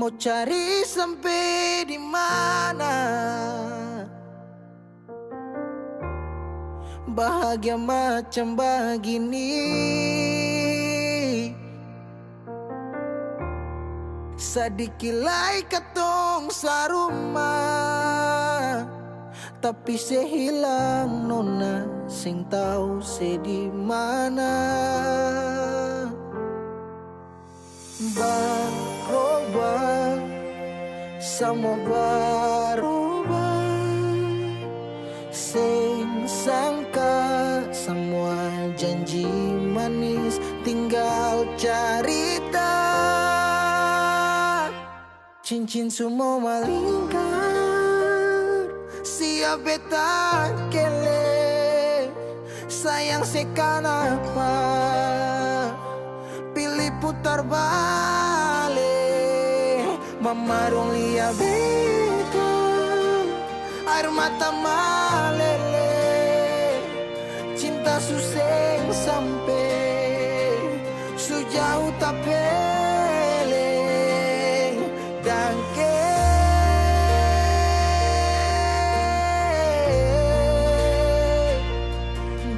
Mau cari sampai di mana? Bahagia macam begini, sadikilai katong sarumah, tapi sehilang nona sing tahu se di mana. Berubah, semua berubah, sing sangka semua janji manis tinggal cerita. Cincin semua melingkar, siap beta kele. Sayang sekanapa pilih putar balik. Mama dong lihat beta, air mata malele. Cinta suseng sampai sejauh tapele. Danke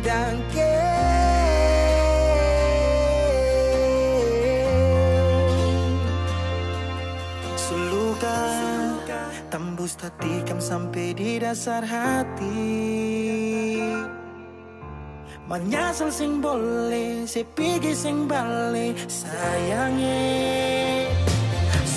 Danke Suluka tembus tatikam sampai di dasar hati. Menyesal sing boleh, sepigi sing balik sayangnya.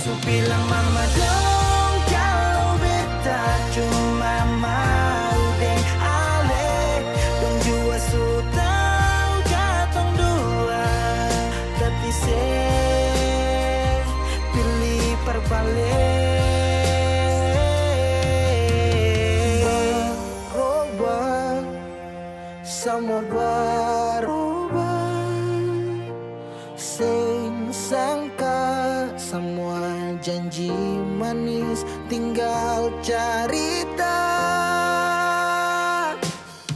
So bilang mama dong kalau beta cuma mau deh ale. Dong jua sutau jatong dua, tapi se pilih perbalik. Berubah, semua berubah, sing sangka semua janji manis tinggal cerita.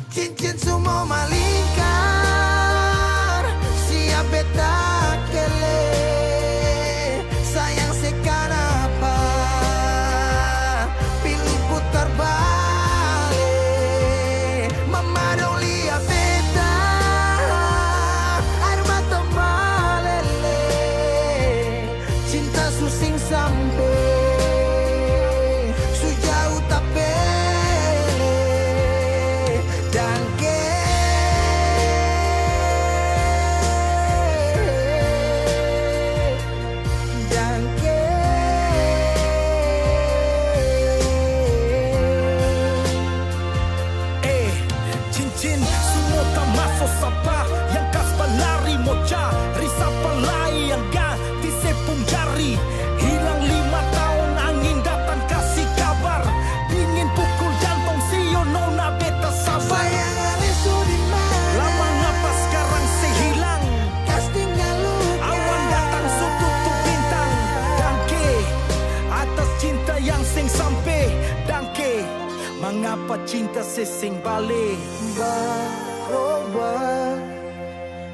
Cincin semua melingkar, siap beta kele. Sayang sekanapa pilih putar balik. Mama dong lihat beta, air mata malele. Cinta susing sampai sejauh tapele. Danke Danke Cincin semua tak masuk sapa, yang kas balari moca risapa lai yang ganti sepung jari. Hilang 5 tahun angin datang kasih kabar, dingin pukul jantung sio nona beta sabar. Bayangan itu di mana? Lama ngapa sekarang sehilang, Kas tinggal luka. awan datang sututup bintang. Danke atas cinta yang sing sampai. Danke mengapa cinta sesing balik. Berubah,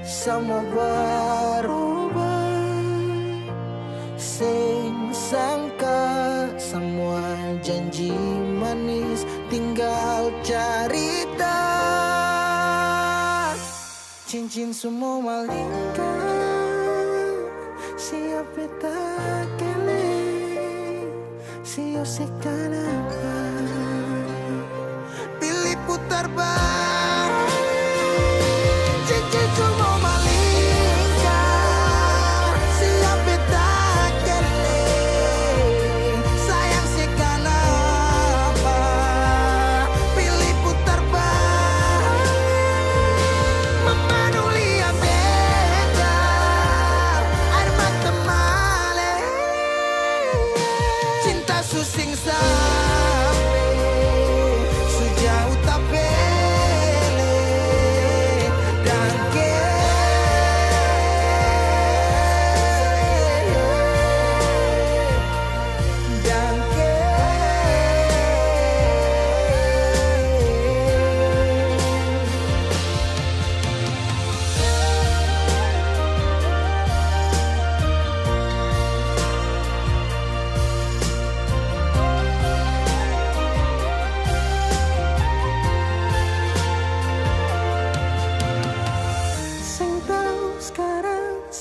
semua berubah, sing sangka semua janji manis tinggal cerita. Cincin semua melingkar, siap beta kele. Sio sekanapa pilih putar balik. Cincin semua melingkar, siap beta kele. Sayang sekanapa pilih putar balik. Mama dong lihat beta, air mata malele. Cinta susing sampai sejauh tapele.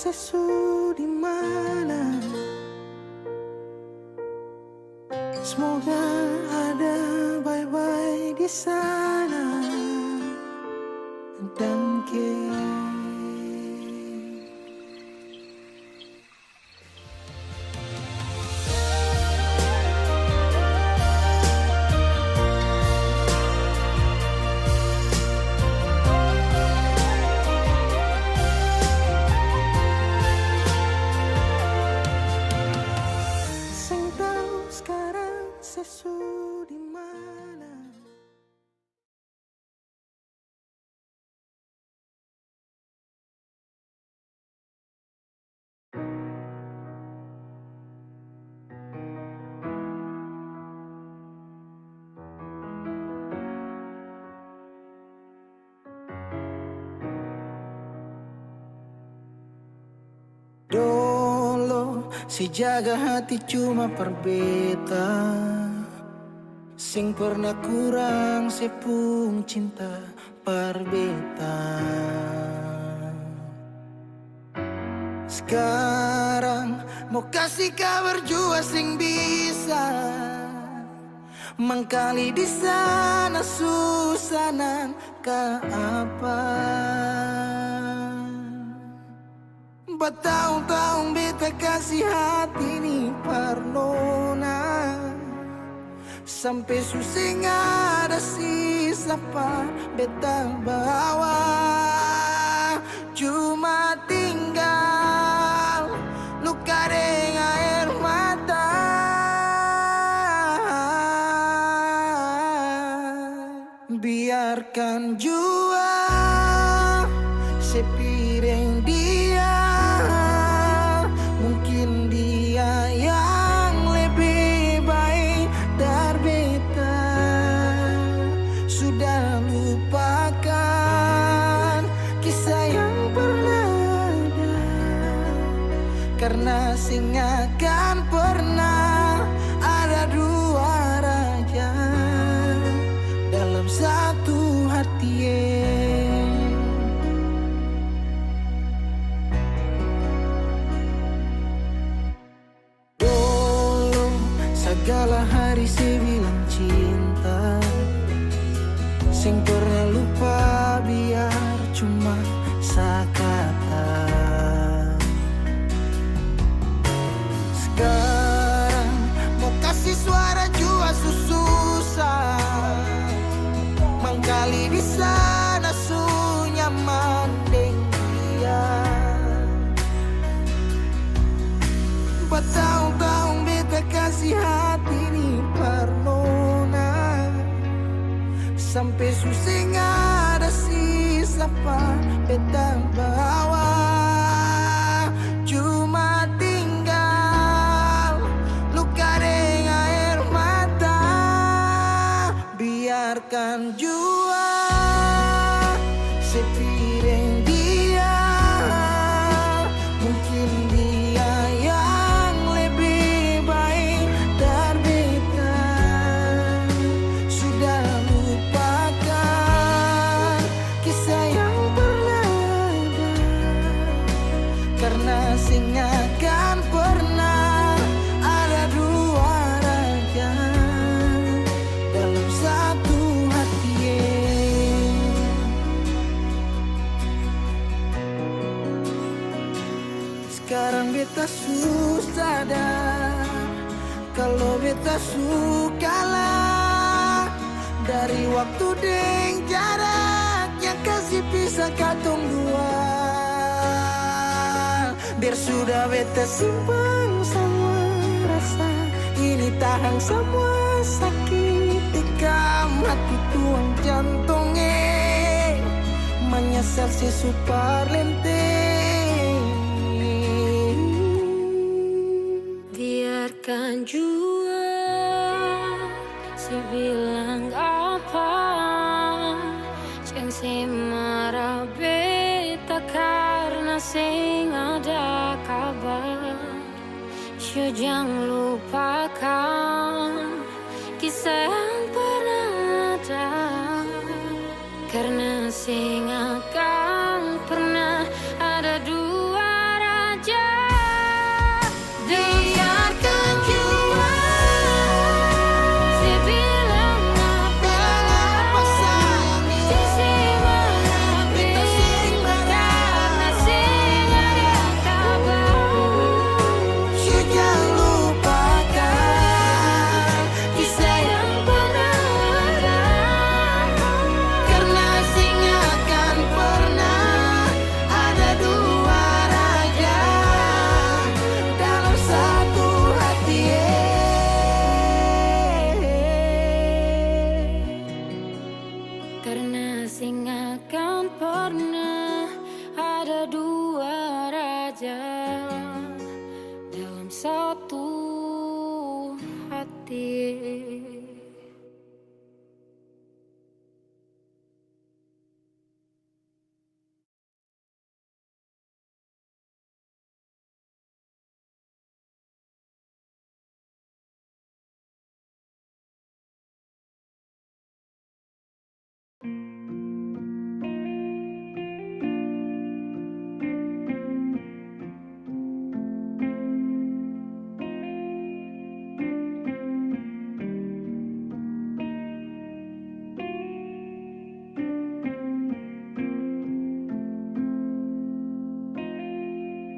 sesu di mana. Semoga ada bye-bye di sana. Dan sing tahu sekarang sesu di mana. Dolo si jaga hati cuma perbeta, sing pernah kurang sepung cinta perbeta. Sekarang mau kasih kabar jua sing bisa mengkali di sana susanan ke apa. Bertahun-tahun beta kasih hati ni parnona, sampai susah ada sisa pa beta bawa. Cuma tinggal luka dengan air mata. Biarkan jua sepiring dia, mungkin dia yang lebih baik dari beta. Sudah lupakan kisah yang pernah ada, karena sing akan pernah ada dua raja dalam satu hati. Dulu segala hari saya bilang cinta, sing pernah lupa biar cuma sekata. Sekarang mau kasih suara jua susah, mengkali di sana su nyaman deng dia. Bertahun-tahun beta kasih hati ni parnona, sampai susah ada sisa pa beta bawa. Cuma tinggal luka dengan air mata. Biarkan jua sepiring dia, mungkin dia yang lebih baik dari beta. Sudah lupakan kisah yang pernah ada, karena sing akan pernah ada dua raja dalam satu hati. Sekarang beta susah sadar kalau beta sukalah dari waktu deng jarak yang kasih pisah katong dua. Biar sudah beta simpan semua rasa ini, tahan semua sakit tikam hati tuang jantungnya, menyesal si super lenteng. Biarkan jua si bilang apa, jangan si marah beta karena sing ada kabar. Syo jangan lupakan kisah yang pernah ada, karena sing akan pernah ada dua saja dalam satu hati.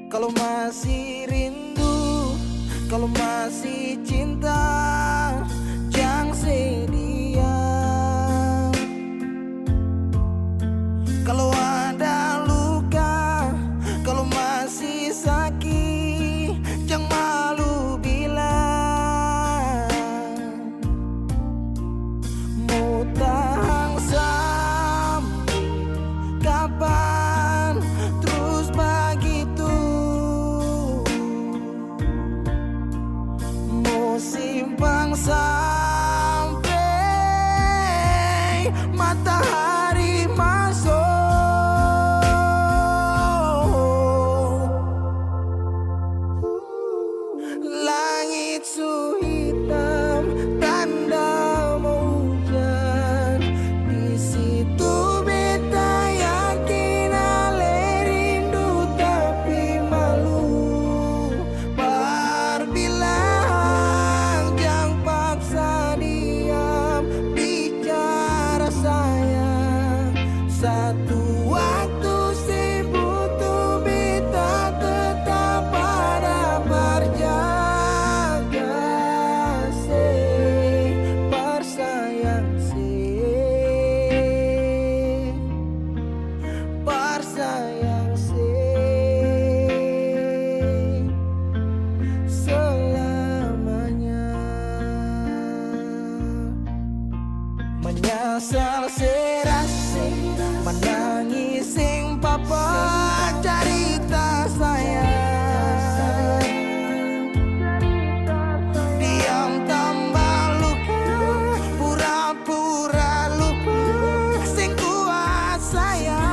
Kalau masih rindu, kalau masih cinta, jangan sedih. Kalau ada luka, kalau masih sakit, jangan malu bilang. Mau tahan sampai kapan terus begitu? Mau simpang sampai matahari masuk. Langit su hitam, tanda mau hujan. Di situ beta yakin ale rindu tapi malu. Berbilang jangan paksa diam, bicara sayang. Satu waktu sibuk tuh beta tetap pada berjaga. Bersayang bersayang selamanya. Menyesal serasi, menangis sing papa cerita sayang. Diam tambah luka, pura-pura lupa, sing kuat sayang.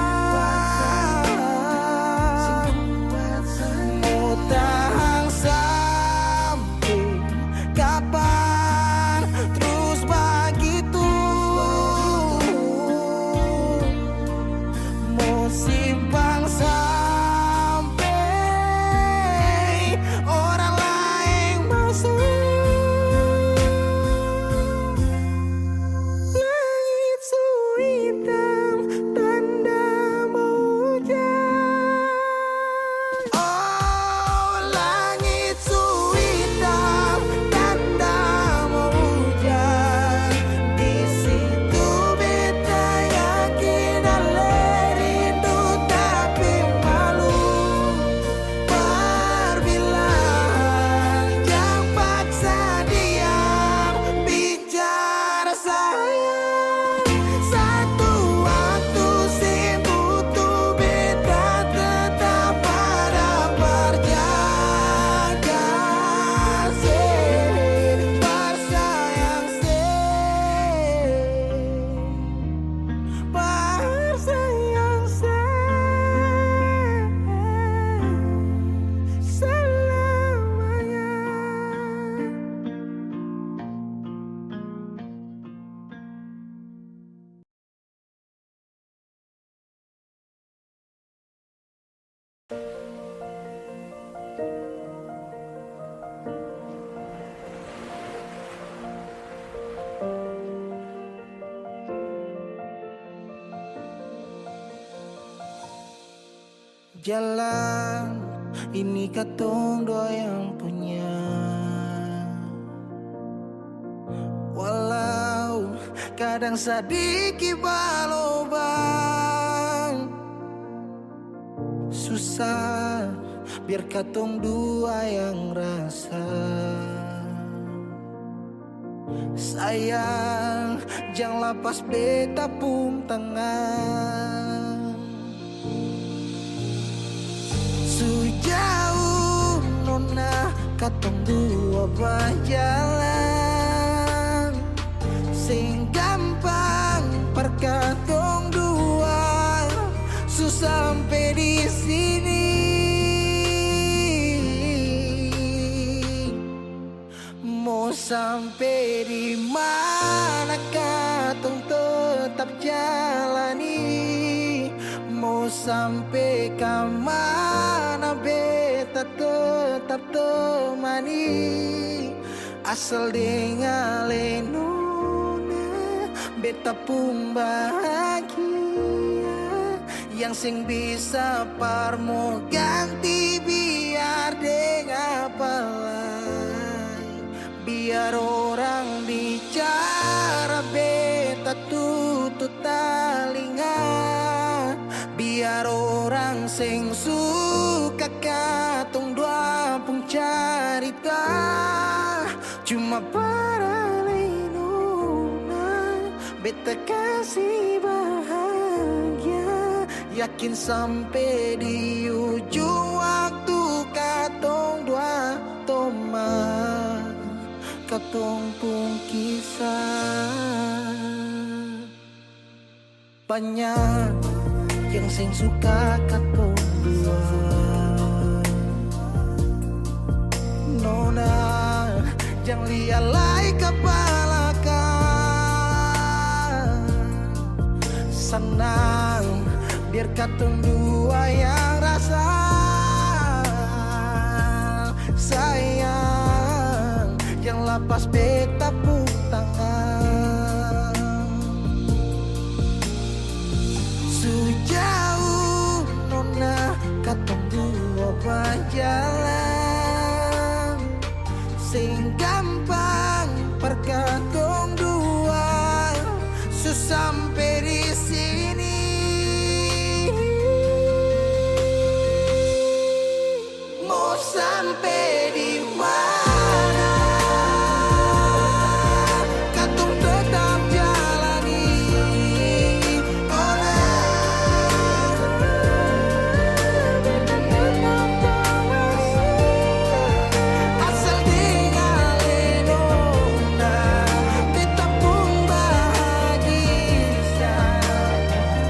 Mau tahan sampai kapan terus begitu? Mau simpang sampai orang lain masuk. Langit su hitam, tanda mau hujan. Oh, langit su hitam, tanda mau hujan. Di situ beta yakin ale rindu tapi malu. Berbilang jangan paksa diam, bicara sayang. Satu waktu sibuk tuh beta tetap pada berjaga. Bersayang bersayang selamanya. Jalan ini katong dua yang punya. Walau kadang sedikit balobang, susah biar katong dua yang rasa. Sayang, jangan lepas beta pun tangan. Sudah katong dua berjalan sing gampang perkatong dua susah sampai di sini. Mau sampai di mana katong tetap jalani, mau sampai ke mana beta tetap temani. Asal dengan lenona beta pun bahagia, yang sing bisa parmo ganti biar dengan apa lain. Biar orang bicara beta tutup telinga, biar orang sing suka katong dua pun cerita cuma para lenona beta kasih bahagia, yakin sampai di ujung waktu katong dua toma katong pun kisah. Banyak yang sing suka katong dua, nona jangan lialai kepala kan. Senang biar katong dua yang rasa sayang, yang lapas beta pun tangan. Sejauh nona katong dua berjalan sing gampang perkatong dua susah sampai di sini. Mau sampai di mana katong tetap jalani. Asal dengan lenona beta pun bahagia,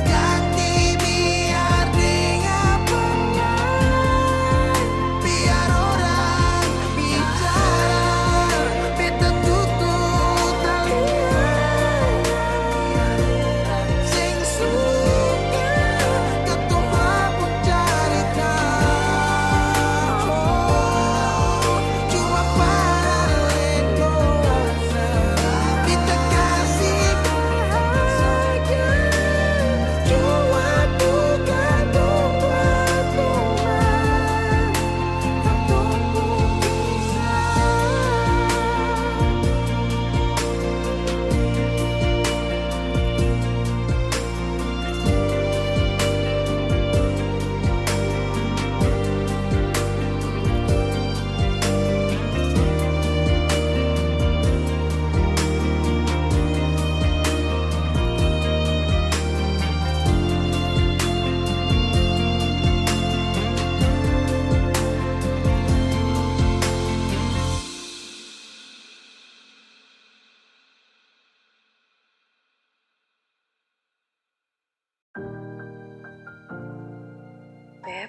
ganti biar dengan pengen. Biar orang bicara beta tutup telinga, sing suka katong mabuk cerita cuma para lenona beta kasih bahagia, cuma bukan buat teman katong pun kisah. Beb,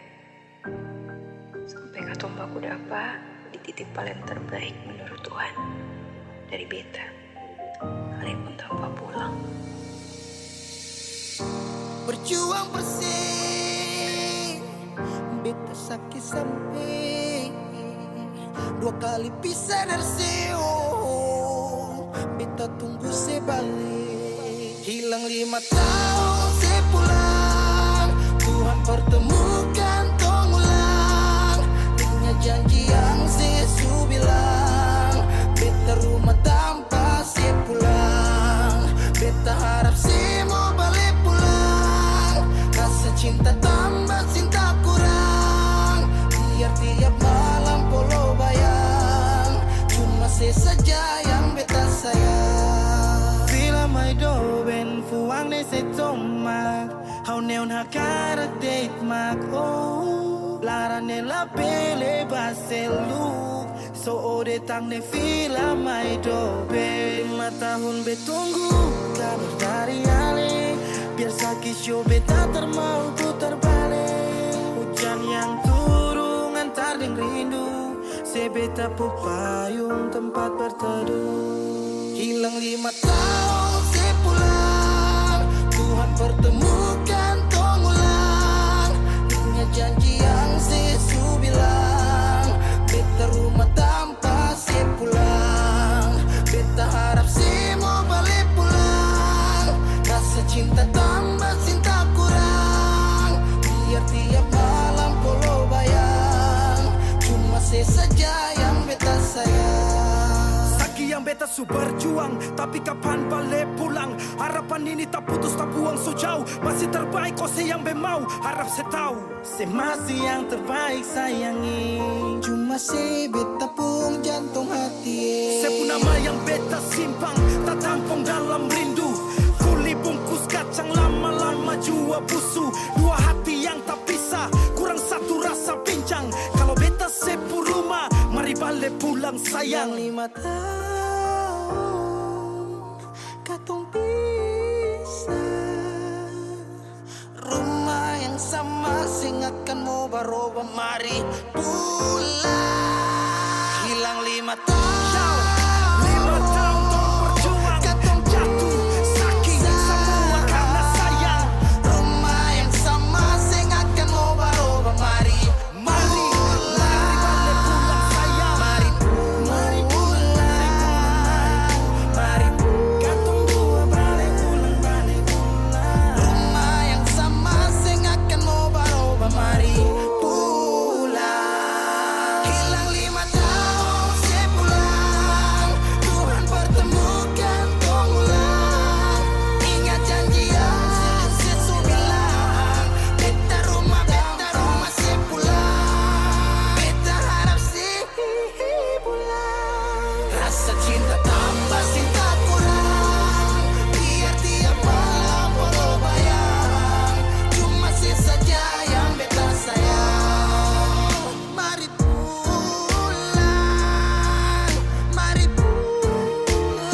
sampai katong baku dapa di titik paling terbaik menurut Tuhan dari beta, sekalipun tanpa pulang. Berjuang bersih beta sakit sampai dua kali pisah dari Seoul, beta tunggu sebalik. Hilang 5 tahun sepulang, Tuhan pertemukan tong ulang. Punya janji yang sesu bilang, beta rumah tanpa sepulang. Beta harap semua balik pulang, rasa cinta tambah cinta kurang. Biar tiap malam polo bayang, cuma saja yang beta sayang. Fila mai do ben fuang ne se tomak, hau neon hakara date mak oh. Lara nella pele baselu, So datang ne vila mai dobe 5 tahun betunggu kabar dari Ale. Biar sakit show beta termau putar balik. Hujan yang turun antar deng rindu. Sebeta pupayung tempat berteduh. Hilang 5 tahun sepulang. Tuhan pertemukan tong ulang. Ingat janji yang sesu bilang. Beta rumah tanpa sepulang. Beta harap semua balik pulang. Rasa cinta tambah cinta kurang. Biar tiap malam polo bayang. Cuma saja yang beta sayang. Saki yang beta su berjuang, tapi kapan balik pulang? Harapan ini tak putus tak buang so jauh. Masih terbaik kau yang bemau. Harap saya tahu Se masih yang terbaik sayangi. Cuma se beta pun jantung hati. Saya pun nama yang beta simpang, tak tampung dalam rindu. Kuli bungkus kacang lama-lama jua busu. Dua hati yang tak pisah, kurang satu rasa pincang. Kalau beta sepu rumah, mari balik pulang sayang. 5 tahun katong pisah. Rumah yang sama sing akan mau baroba. Mari pulang. Hilang 5 tahun. 5 tahun tong berjuang, Katong jatuh sakit semua karena sayang. Rumah yang sama sing akan mau baroba. Mari Mari balik pulang sayang. Mari pulang. Mari Katong dua balik pulang. rumah yang sama sing akan mau baroba. Mari pulang. Hilang 5 tahun sepulang. Tuhan pertemukan tong ulang. Ingat janji yang sesu bilang. Beta rumah sepulang. Beta harap sih pulang. Rasa cinta tambah cinta kurang. Biar tiap malam polo bayang. Cuma saja yang beta sayang. Mari pulang. Mari pulang.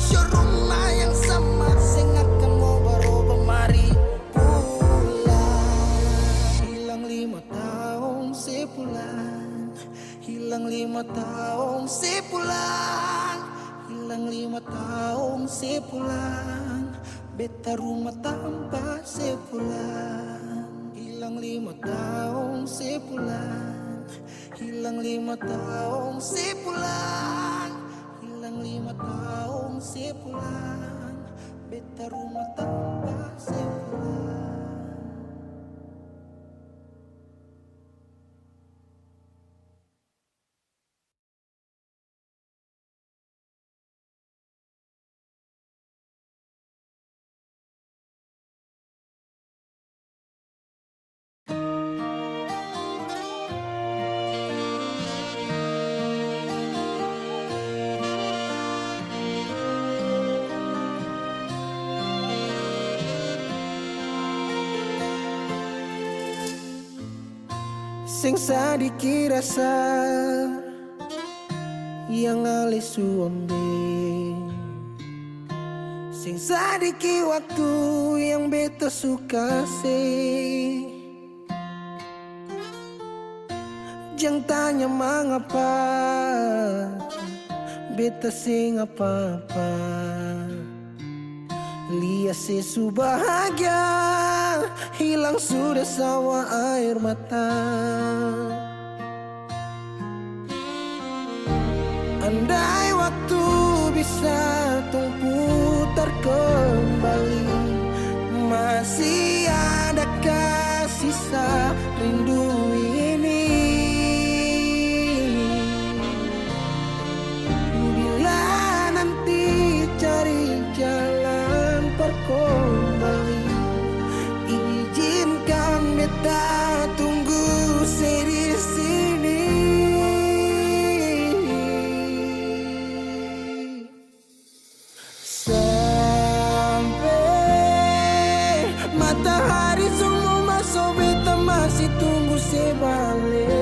Show rumah yang sama sing akan mau baroba. Mari pulang. Hilang 5 tahun sepulang. Hilang 5 tahun sepulang. Hilang 5 tahun sepulang. Beta rumah tanpa sepulang. Hilang 5 tahun sepulang. Hilang 5 tahun sepulang. Hilang 5 tahun sepulang. Beta rumah tanpa sepulang. Sing sadiki rasa yang ale suambe. Sing sadiki waktu yang beta suka se. Jangan tanya mengapa beta sing apa-apa. Lihat sesu bahagia, hilang sudah sawa air mata. Andai waktu bisa tung putar kembali, masih adakah sisa rindu ini? Bila nanti cari jalan kembali, izinkan beta tunggu di sini. Sampai matahari semua masuk, beta masih tunggu sebalik.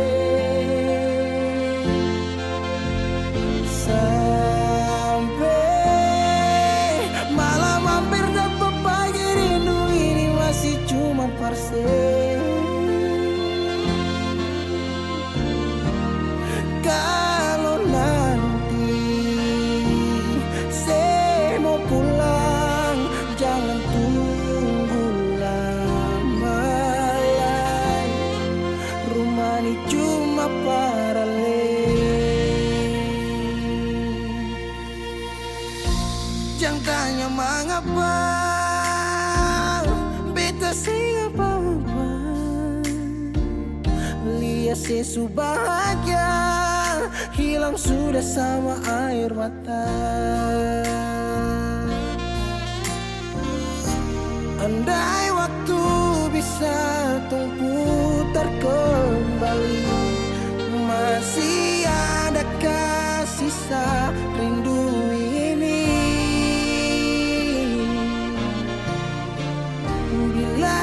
Dia sesu bahagia hilang sudah sama air mata. Andai waktu bisa tung putar kembali, masih adakah sisa rindu ini? Bila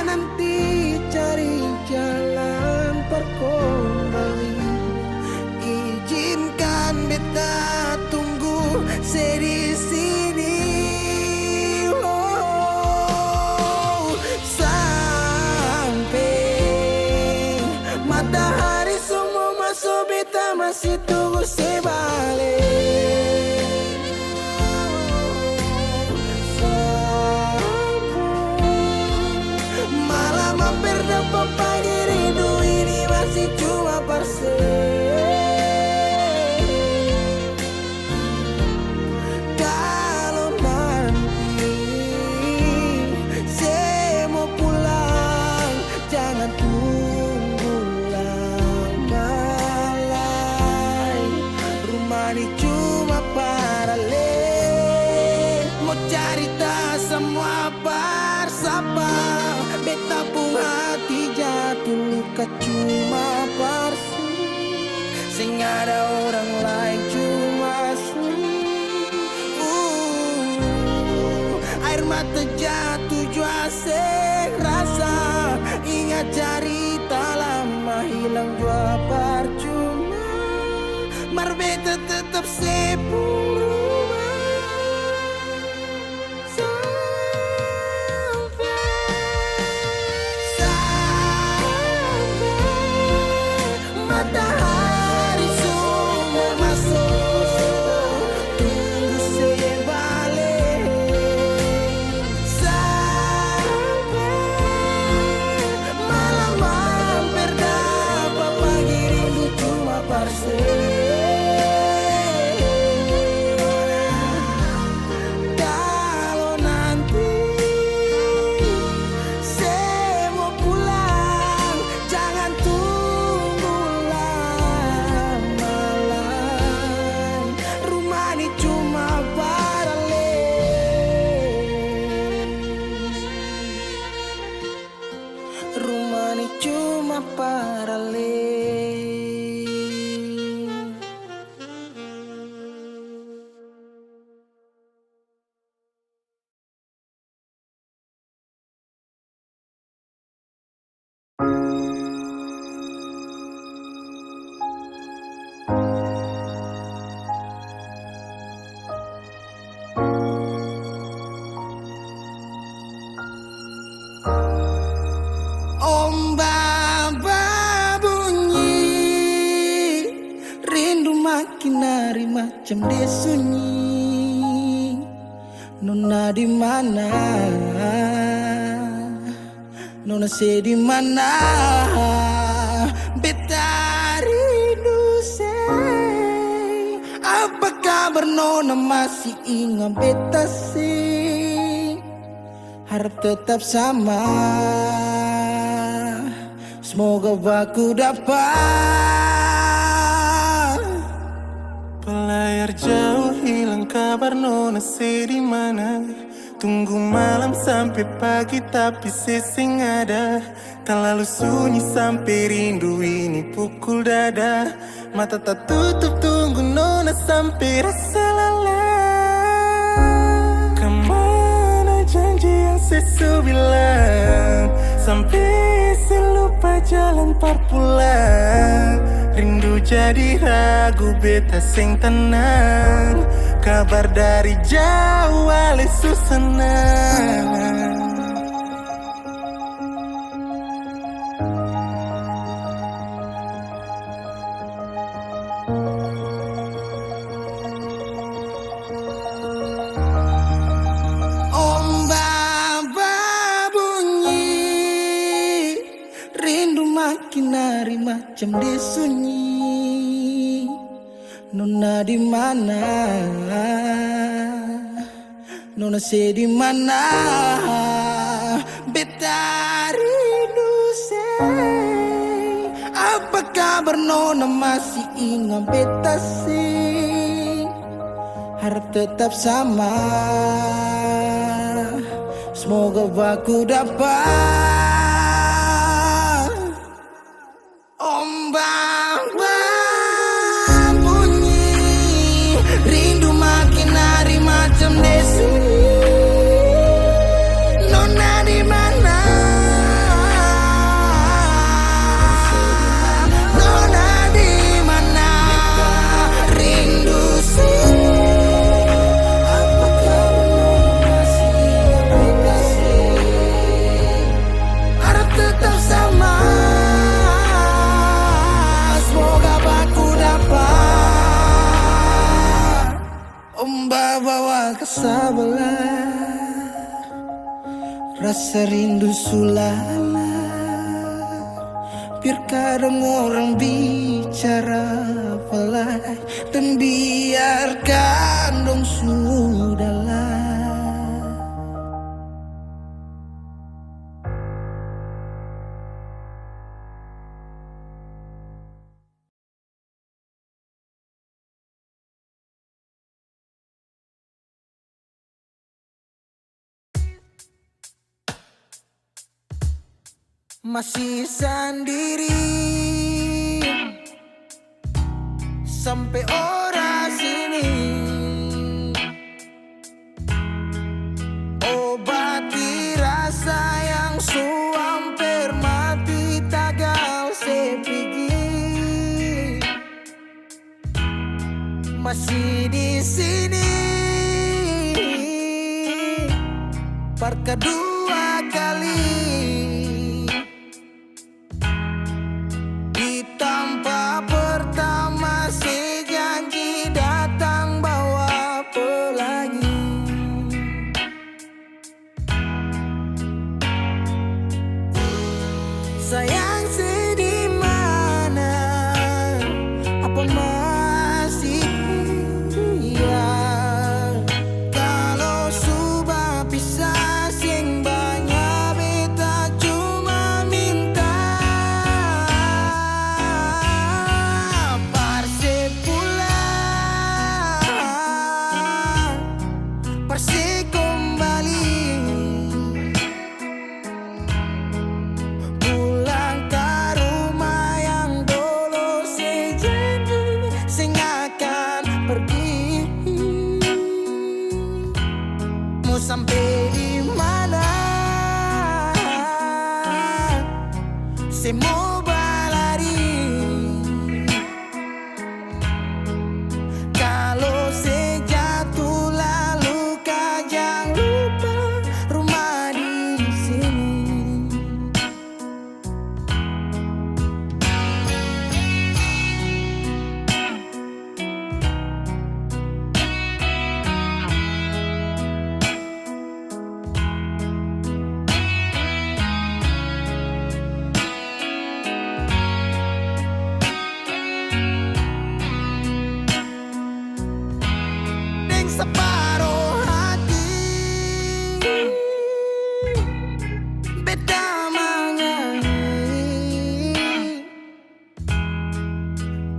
nanti cari jalan kembali, izinkan beta tunggu di sini. Oh, sampai matahari semua masuk, beta masih tunggu sebalik. Malam hampir dapat pagi, rindu ini masih cuma parse. Kalau nanti saya mau pulang, jangan tunggu lama lagi. Rumah ini cuma paralel, mau cerita semua bersama. Beta pun hati jatuh luka cuma parsi, sing ada orang lain cuma air mata jatuh jua sing rasa. Ingat cerita lama hilang jua percuma, mar beta tetap sepung rumah. Matahari semua masuk, tunggu saya balik. Sampai malam hampir dapat pagi, rindu cuma parse. Kalau nanti saya mau pulang, jangan tunggu lama lagi. Rumah ini cuma paralel, rumah ini cuma paralel. Ombak bunyi, rindu makin hari macam dia sunyi. Nona di mana? Nona di mana? Beta rindu say. Apa kabar Nona, masih ingat beta sih? Harap tetap sama, semoga aku dapat. Pelayar jauh hilang kabar Nona di mana? Tunggu malam sampai pagi tapi sesing ada. Terlalu sunyi sampai rindu ini pukul dada. Mata tak tutup tunggu Nona sampai rasa lelah. Kemana janji yang sesu bilang, sampai selupa jalan parpulang. Rindu jadi ragu beta sing tenang. Kabar dari jauh ale susenang. Makin hari macam dia sunyi. Nona di mana? Nona di mana? Beta rindu say. Apa Apa kabar nona, masih ingat beta sih? Harap tetap sama. Semoga aku dapat. Ombak bunyi, rindu makin hari macam desi. Nona di mana? Nona di mana? Rindu sih. Apakah masih beda sih? Harap tetap sama. Semoga aku dapat. Ombak bawa kesabaran, rasa rindu sulala. Biar kadang orang bicara pelai, dan biarkan dong sudahlah. Masih sendiri sampai ora sini, obati rasa yang suamper mati tagal sepigi. Masih di sini parka dua kali. Tanpa pertama si janji datang bawa pelangi. Sayang sedih mana? Apa masih iya? Kalau sudah pisah sing banyak beta cuma minta. Persik kembali, pulang ke rumah yang dulu sejanji sing akan pergi. Mau sampai di mana? Saya mau berlari. Kalau saya jatuh lalu kau jangan lupa rumah di sini. Separuh hati beta menyanyi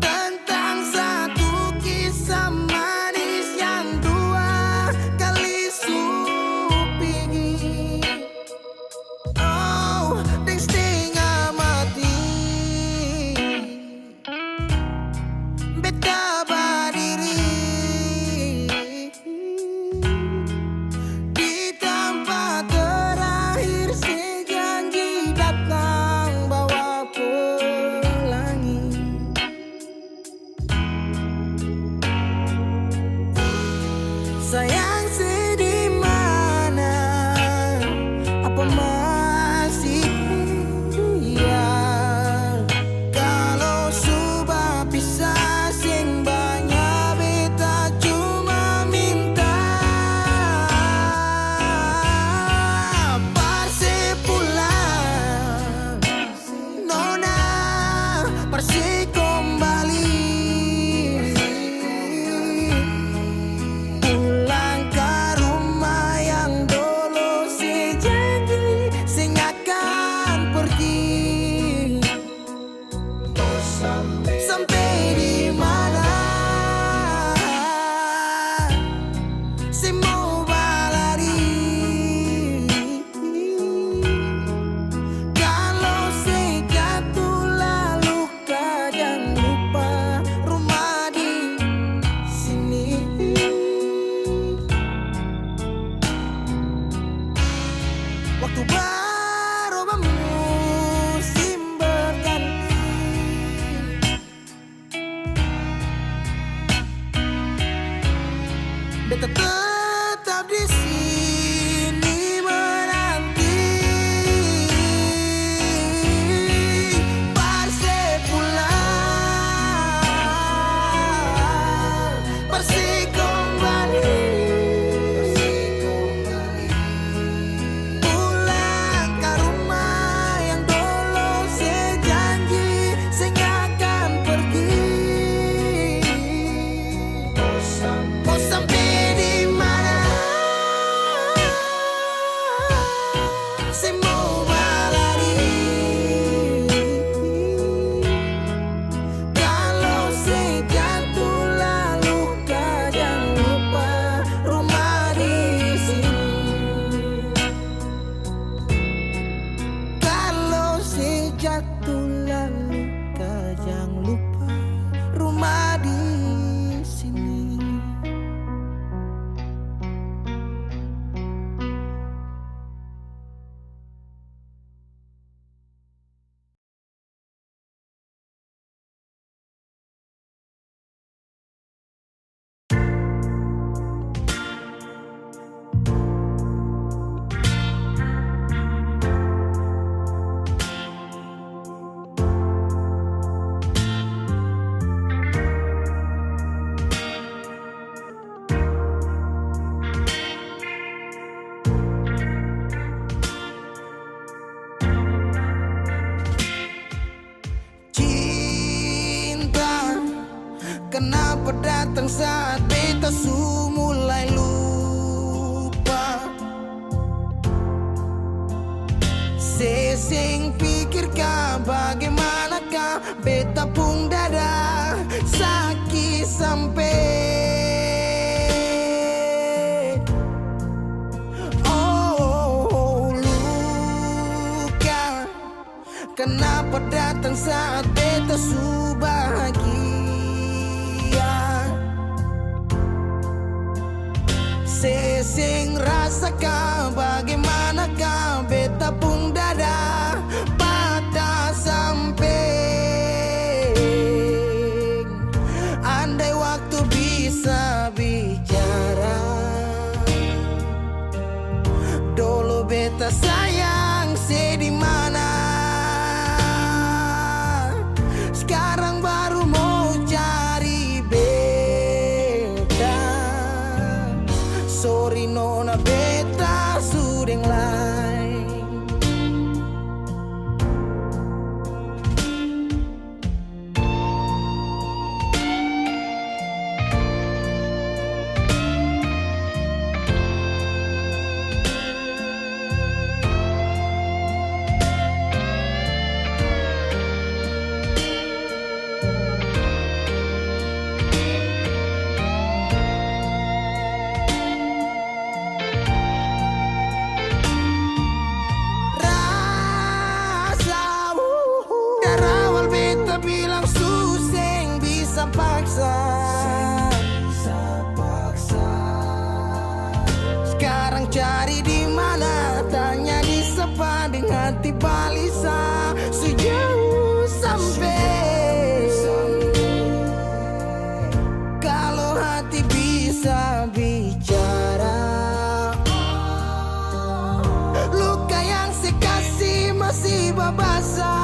tentang satu kisah manis yang dua kali supingi. Oh, dan setengah mati beta berdiri di tempat terakhir sejanji datang bawa pelangi. Sayang sedih mana? Apa masih iya? Kalau sudah pisah sing banyak beta cuma minta. Persik pulang, nona, persik kembali. Pulang ke rumah yang dulu sejanji sing akan pergi. datang saat beta su mulai lupa. Sesing pikirkah bagaimanakah beta pun dada sakit sampai. Oh, luka kenapa datang saat beta su bahagia. Sesing rasakan bagaimanakah beta pun dada patah sampai. Andai waktu bisa bicara, dulu beta sayang di mana. Sekarang baru mau cari beta. Sorry nona beta sudeng lain. Bilang suseng bisa paksa. Sekarang cari di mana, tanya di sepading hati balisa. Sejauh sampai. Kalau hati bisa bicara, luka yang sekasih masih babasa.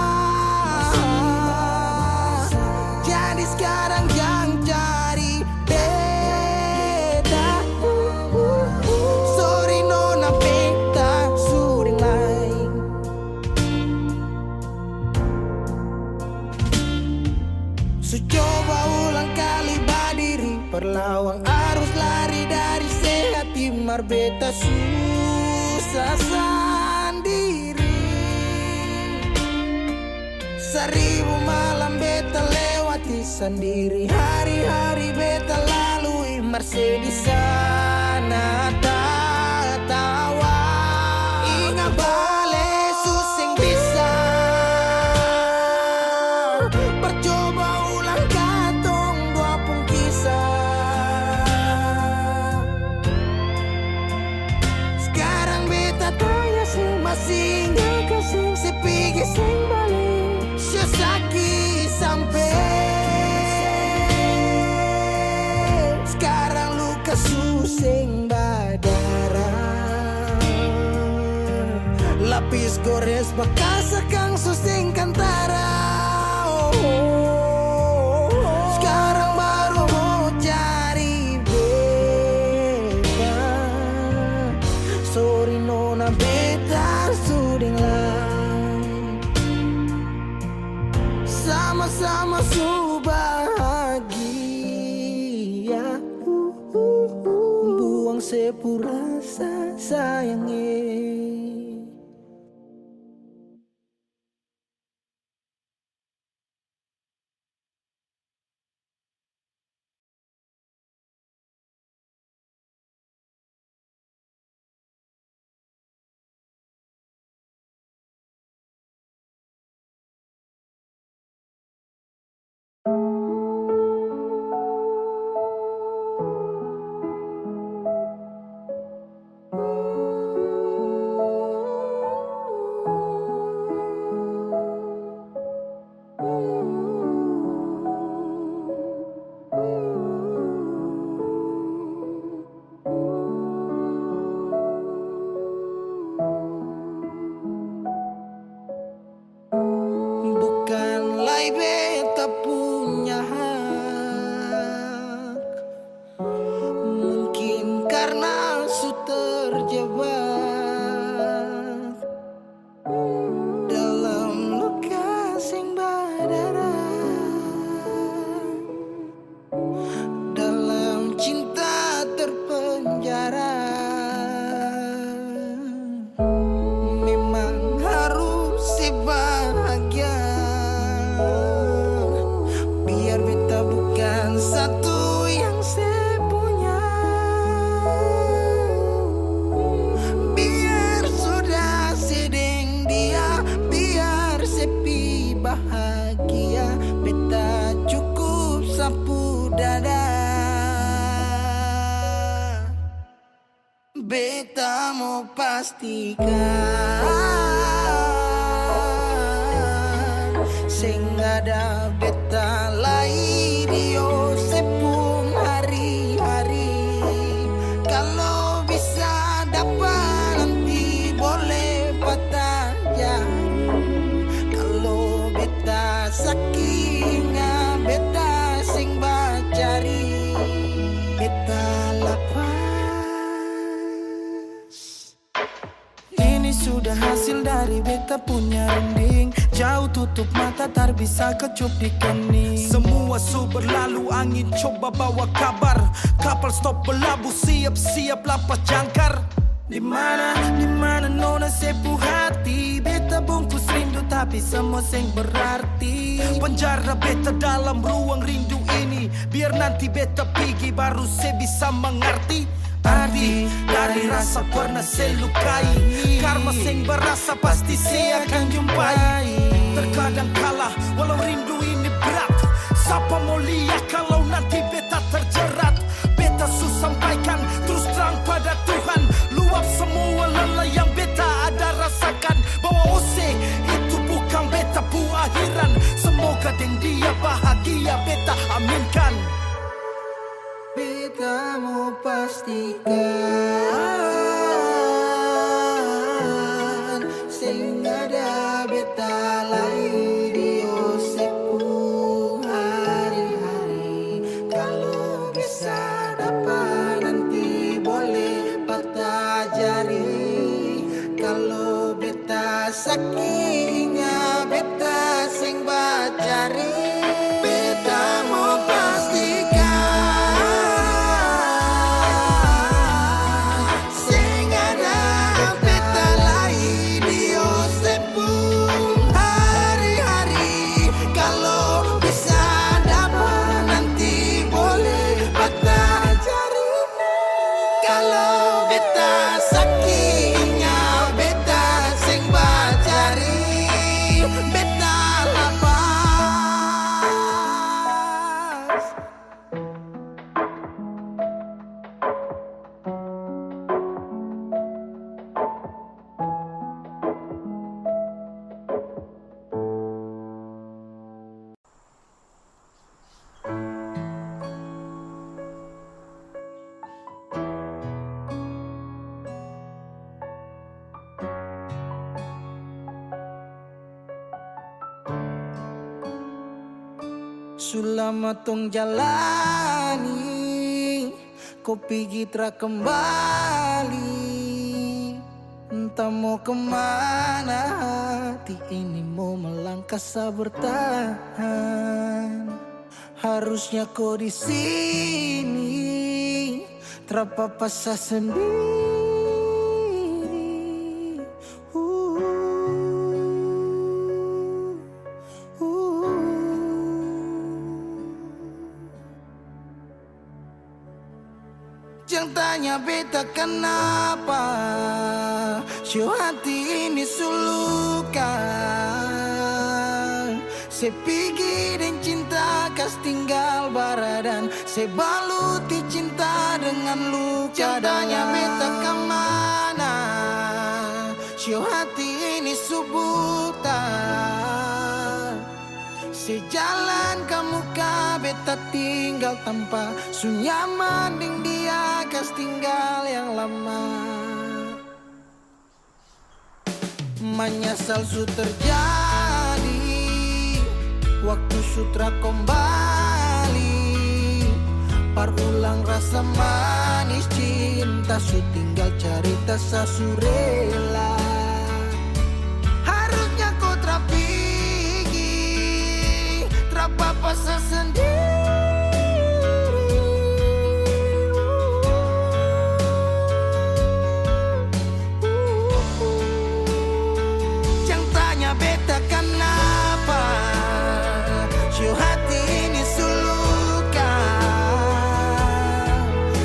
Jadi sekarang jangan cari beta. Sorry nona beta sudeng lain. So coba ulang kali berdiri, perlawan arus lari dari sehat timar beta susah sendiri. Seribu malam beta lewati sendiri, hari-hari beta lalui merse di sana tawa. Ingat bale suseng bisa, percoba ulang katong dua pun kisah. Sekarang beta tanya sih masih nggak kasih sepigi sing balik. Sakit sampai. Sekarang luka suseng badara, lapis gores bekas akang suseng kantara. Sekarang baru mau cari beta. Sorry nona beta sudeng lain. Sama-sama su bahagia. Buang sepurasa sayangnya. dalam bahagia, beta cukup sapu dada. Beta mau pastikan sing ada beta lai dio sepung hari-hari. Kalau bisa dapat nanti boleh patah jari. Kalau beta sakinga beta sing bacari, beta lapas. Ini sudah hasil dari beta punya runding. Jauh tutup mata tak bisa kecup di kening. Semua su berlalu, angin coba bawa kabar. Kapal stop berlabuh, siap-siap lapas jangkar. Di mana nona sepuh hati. Beta bungkus rindu tapi semua sing berarti. Penjara beta dalam ruang rindu ini. Biar nanti beta pergi baru saya bisa mengerti arti dari rasa pernah saya lukai. Karma sing berasa pasti saya akan jumpai. Terkadang kalah walau rindu ini berat. Siapa mau lihat kalau nanti beta terjerat. Beta sampaikan terus terang pada Tuhan. Luap semua lelah yang beta ada rasakan. Bahwa Ose itu bukan beta pu akhiran. Semoga dengan dia bahagia beta aminkan. Beta mau pastikan sing ada beta lai dio sepuh hari-hari. Kalau bisa dapat nanti boleh patah jari. Kalau beta sakinga beta sing bacari. Beta mau pastikan Sulama tong jalani, kopi gitra kembali. Entah mau kemana hati ini mau melangkah bertahan. Harusnya kau di sini, terapa saya sendiri. Jangan tanya beta kenapa, show hati ini sulukan. Saya pergi dan cinta kas tinggal baradan. Saya baluti cinta dengan luka. Tanya beta kemana, show hati ini subutan. Sejalan kamu beta tinggal tanpa sunyaman ding dia kas tinggal yang lama. Menyesal su terjadi waktu sutra kembali. Parulang rasa manis cinta su tinggal cerita sasurela. Harusnya kau terpigi terapa sendiri. Jangan tanya beta kenapa, show hati ini sulukan.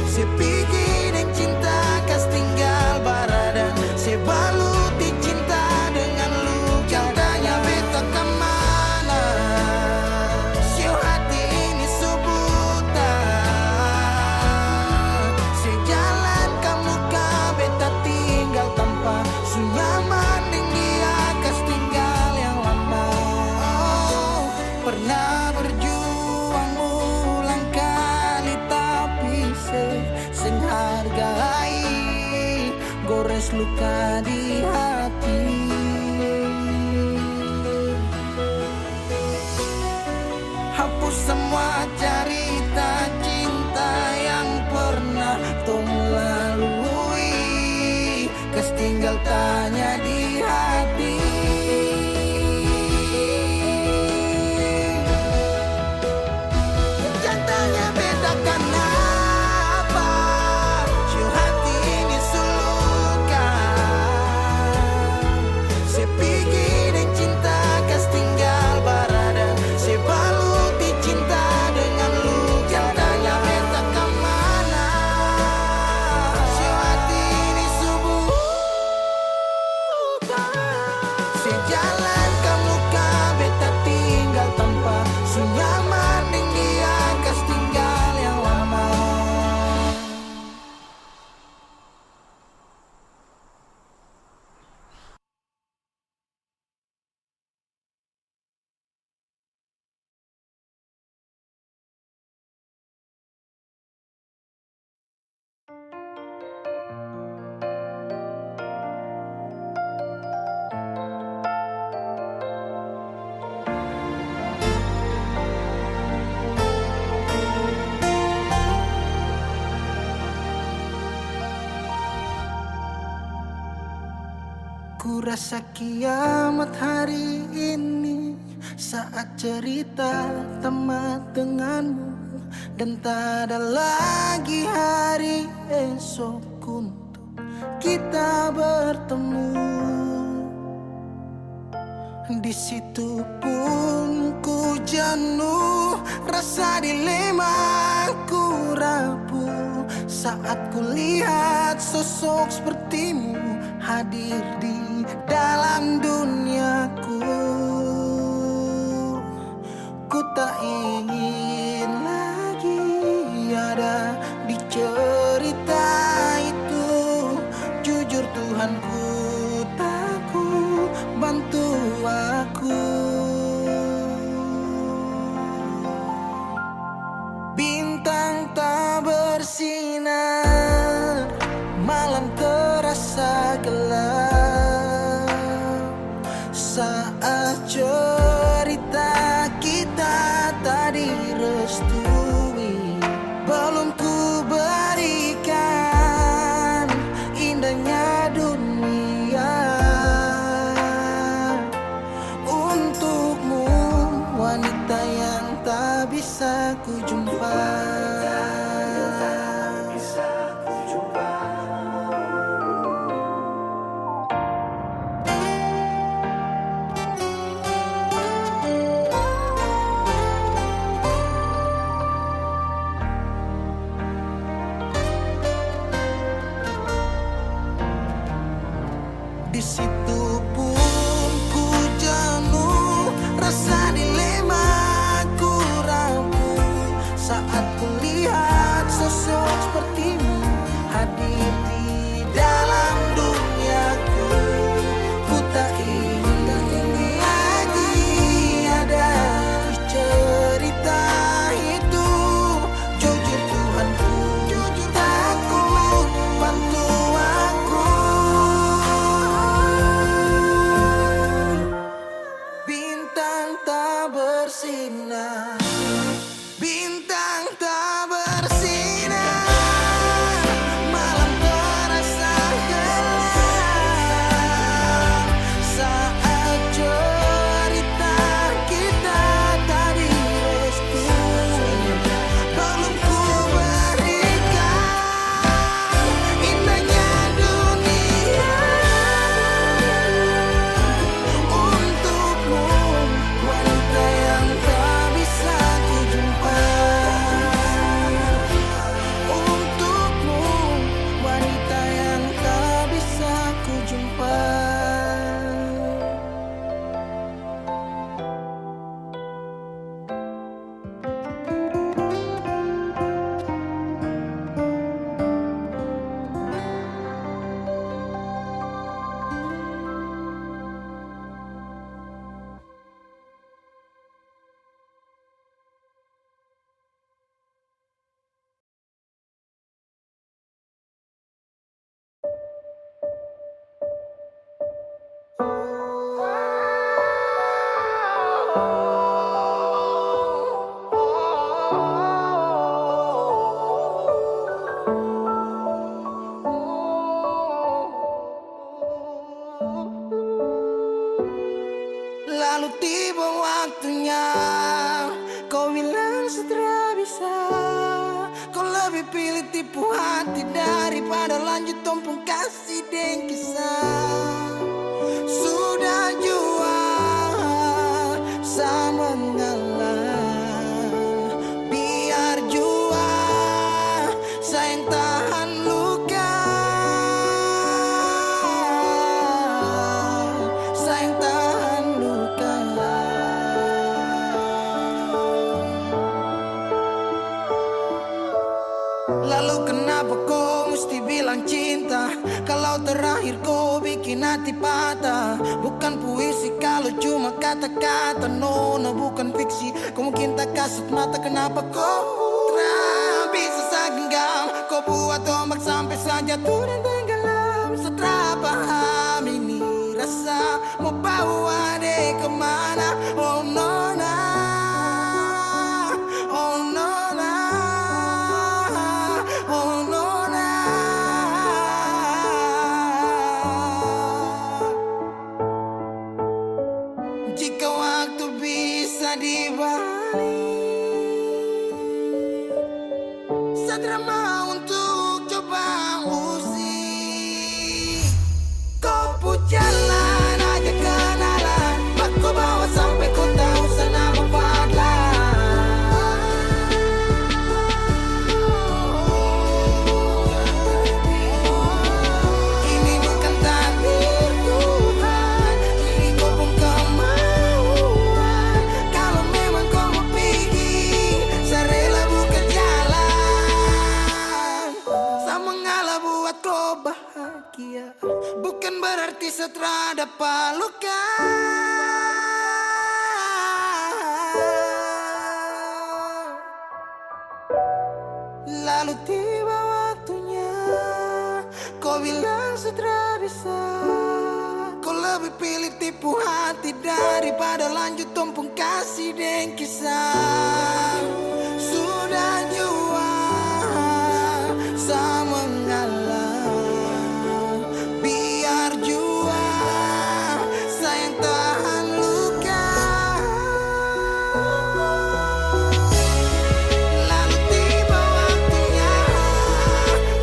Saya pergi dan cinta kas tinggal baradan. Saya baluti cinta dengan luka. Jangan tanya beta kemana, pernah berjuang ulang kali, tapi sing hargai gores luka di hati. Hapus semua cerita cinta yang pernah tong lalui, kes tinggal tanya di hati. Jangan tanya bedakan apa, siu hati ini sulukan. Sepigi dan cinta kas tinggal barada, sebalut di cinta dengan lu. Jangan tanya beta kemana, siu hati ini subuh. Sejalan kamu ka beta tinggal tanpa su nyaman deng dia kas tinggal yang lama. Ku rasa kiamat hari ini saat cerita tamat denganmu, dan tak ada lagi hari esok untuk kita bertemu. Di situ pun ku jenuh, rasa dilema ku rapuh saat ku lihat sosok sepertimu hadir di dalam duniaku. Ku tak ingin lagi ada di cerita itu. Jujur Tuhan, ku takut, bantu aku. Bintang tak bersinar, malam terasa gelap saat cerita kita tadi restui. Belum ku berikan indahnya dunia untukmu, wanita yang tak bisa ku jumpa. Di situ pun ku jenuh, rasa dilema ku rapuh saat ku lihat sosok sepertimu hadir di dalam duniaku. Ku tak ingin lagi ada di cerita itu. Jujur Tuhanku, jujur takut, bantu aku. Bintang tak bersinar, bintang tak bersinar, malam terasa gelap saat cerita kita tadi restui. Belum ku berikan indahnya dunia untukmu, wanita yang tak bisa ku jumpa. pilih tipu hati daripada lanjut tumpung kasih dan kisah. Sudah jual sama mengalah, biar jua sayang tahan luka, sayang tahan luka. Lalu kenapa kau mesti bilang cinta kalau terakhir kau bikin hati patah? Bukan puisi kalau cuma kata-kata, no, bukan fiksi. Kau mungkin tak kasut mata, kenapa kau bisa segenggam? Kau buat ombak sampai saja turun tenggelam. Setelah paham ini rasa mau bawa deh kemana? Oh nona, oh nona, oh nona. Jika waktu bisa dibalik, Sadra mau untuk coba usik. Kau jalan aja kenalan, aku bawa sampai kau tahu sana ini bukan takdir Tuhan, ini kau pun kemauan. Kalau memang kau mau pergi, saya rela buka jalan. Saya mengalah buat kau bahagia, bukan berarti setelah dapat luka. Lalu tiba waktunya kau bilang setelah bisa. Kau lebih pilih tipu hati daripada lanjut tumpung kasih dan kisah. Sudah jual sama mengalah, biar jua sayang tahan luka. Lalu tiba waktunya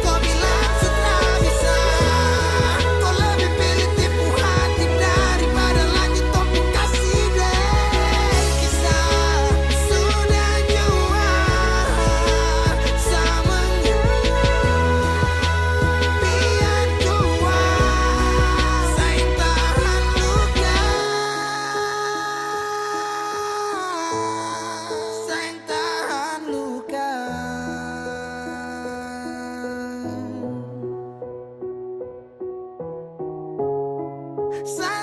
kau bilang sudah bisa. Kau lebih pilih tipu hati daripada lanjut tumpung kasih dan kisah. Sudah jual sama mengalah, biar jua sayang tahan luka, sayang tahan luka.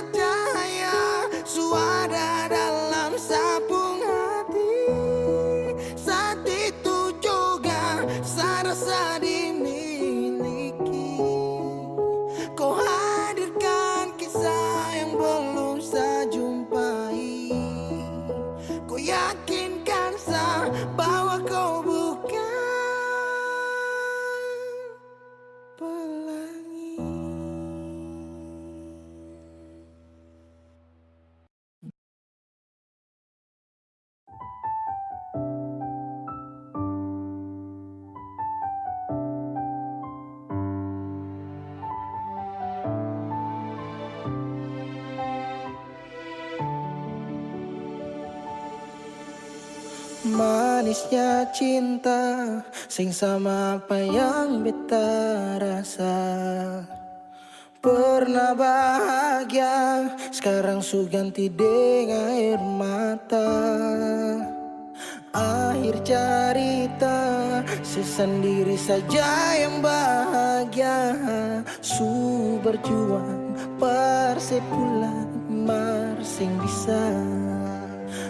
Cahaya suara dalam sabung hati, saat itu juga saya rasa dimiliki. Kau hadirkan kisah yang belum saya jumpai. Kau yakinkan saya bahwa kau bukan pelangi. Manisnya cinta sing sama apa yang beta rasa. Pernah bahagia, sekarang su ganti dengan air mata. Akhir cerita, sesendiri saja yang bahagia. Su berjuang, persepulan marsing bisa.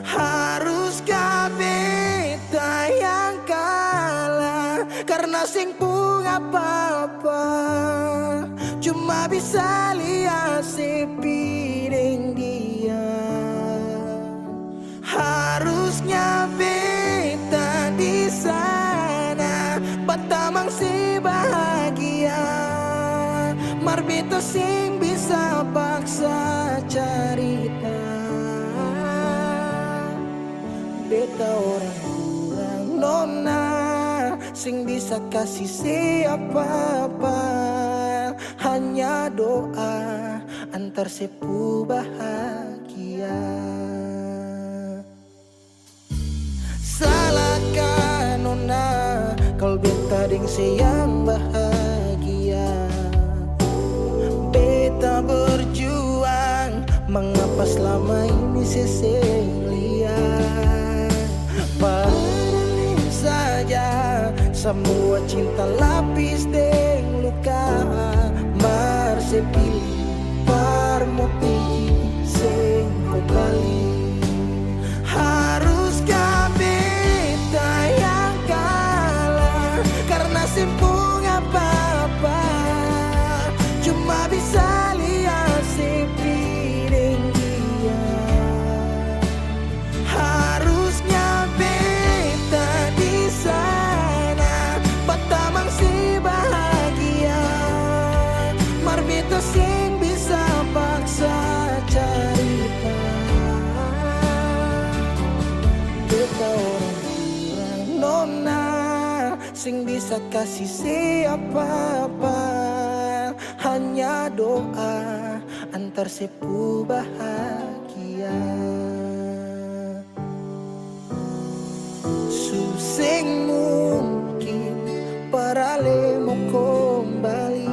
Haruskah beta yang kalah karena sing pun apa-apa, cuma bisa lihat sepiring dia. Harusnya beta di sana batamang si bahagia, mar beta sing bisa paksa cerita. Beta orang kurang nona, sing bisa kasih siapa-apa. Hanya doa antar sepu bahagia. Salahkan nona kalau beta deng sayang bahagia. Beta berjuang, mengapa selama ini seseng lihat. Padahal saja semua cinta lapis deng luka. Mar sepilih parmo pilih seng kembali. Haruskah beta yang kalah karena sempung apa-apa. Cuma bisa lihat sepi deng dia. Harusnya beta di sana batamang si bahagia. Mar beta sing bisa paksa cerita. Beta orang kurang nona sing bisa kasih siapa-apa. Hanya doa antar sepu bahagia. Suseng mungkin parale mau kembali.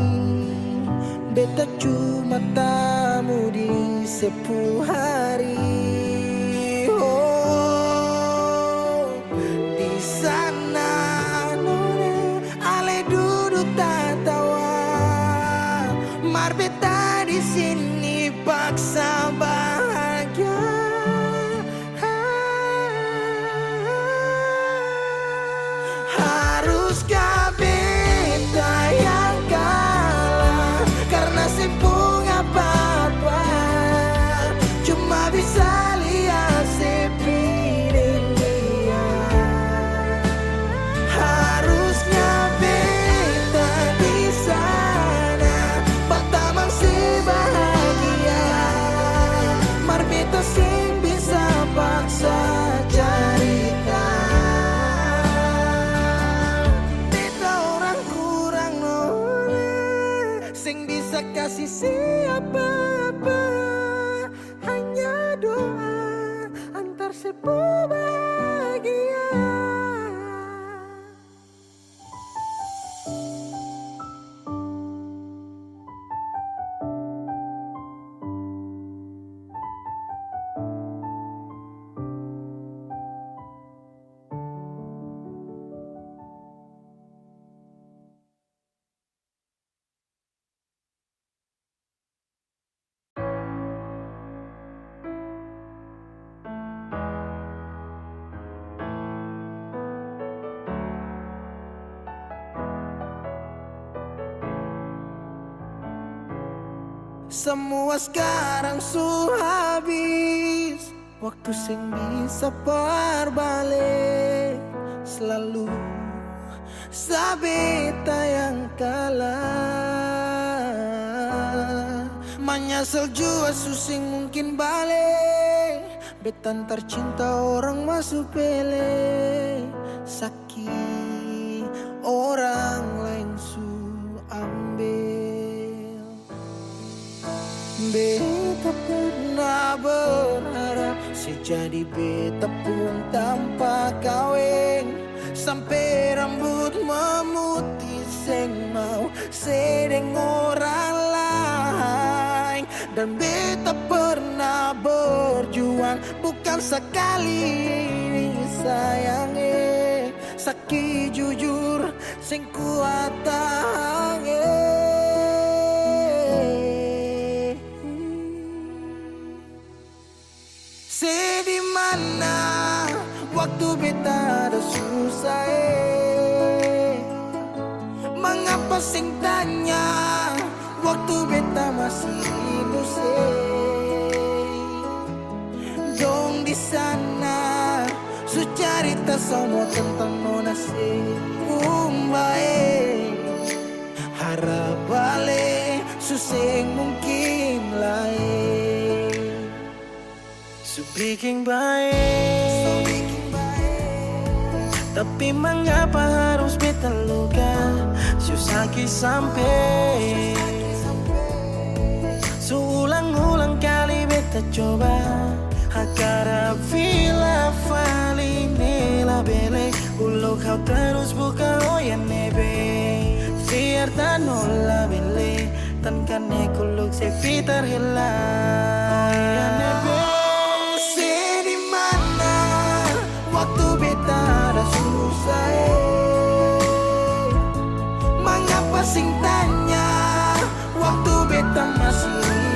Beta cuma tamu di sepu hari. Oh, di sana nona ale duduk tertawa. Mar beta di sini paksa bahagia. Haruskah beta yang kalah karena sempung apa-apa. Cuma bisa lihat sepi deng dia. Harusnya beta di sana batamang si bahagia. Mar beta sing bisa paksa cerita. Beta orang kurang nona sing bisa kasih siapa-apa. Hanya doa antar sepu bahagia. Semua sekarang sudah habis. Waktu sing bisa berbalik. Selalu sabeta yang kalah. Menyesal jua susing mungkin balik. Betan tercinta orang masuk pele. Sakit orang lain su ambil. Beta pernah berharap sejadi beta pun tanpa kawin. Sampai rambut memutih seng mau sedeng orang lain. Dan beta pernah berjuang bukan sekali sayangi. Sakit jujur sing kuat tahangi. Di mana waktu beta ada susah mengapa sing tanya waktu beta masih inusai. Dong di sana su cerita semua tentang nona si umbae. Harap balik suseng mungkin lain. So bikin baik Tapi mengapa harus beta luka Susaki sampai Seulang-ulang kali beta coba Hakara vila fali nela bele Ulo kau terus buka oya nebe Fiar tanola bele Tan kane kuluk se fitar hela Oya nebe Di mana waktu beta ada susah Mengapa sing tanya waktu beta masih rindu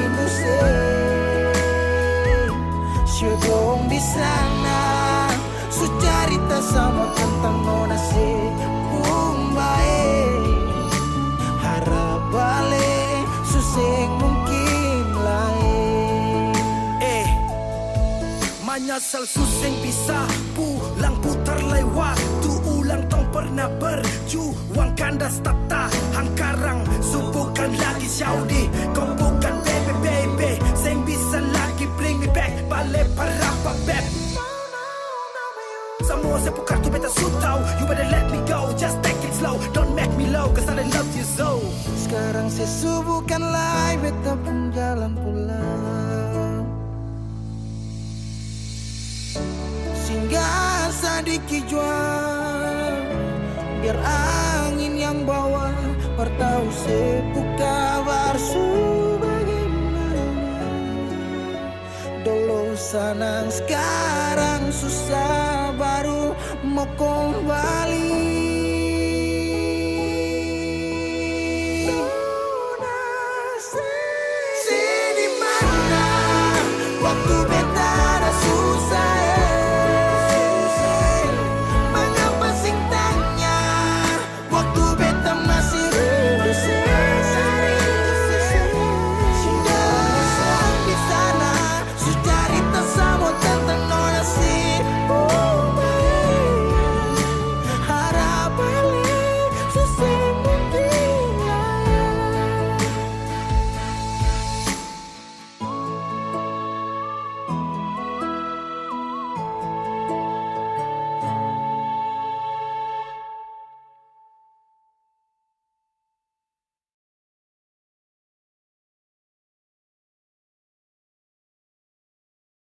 Syedong di sana su cerita sama tentang nona si Mumbai Harap balik suseng mungkin lain Menyesal suseng bisa pulang putar lewat Tu ulang tong pernah berjuang kandas tata Hangkarang subukan lagi Saudi Kau bukan baby Seng bisa lagi bring me back Balik para beb Semua sepu kartu beta sutau You better let me go Just take it slow Don't make me low Cause I love you so Sekarang sesubukan lai beta pun jalan pulang Singgah sadiki jual Biar angin yang bawa Bertahu sepu kabar su bagaimana Dulu senang sekarang susah baru mau kembali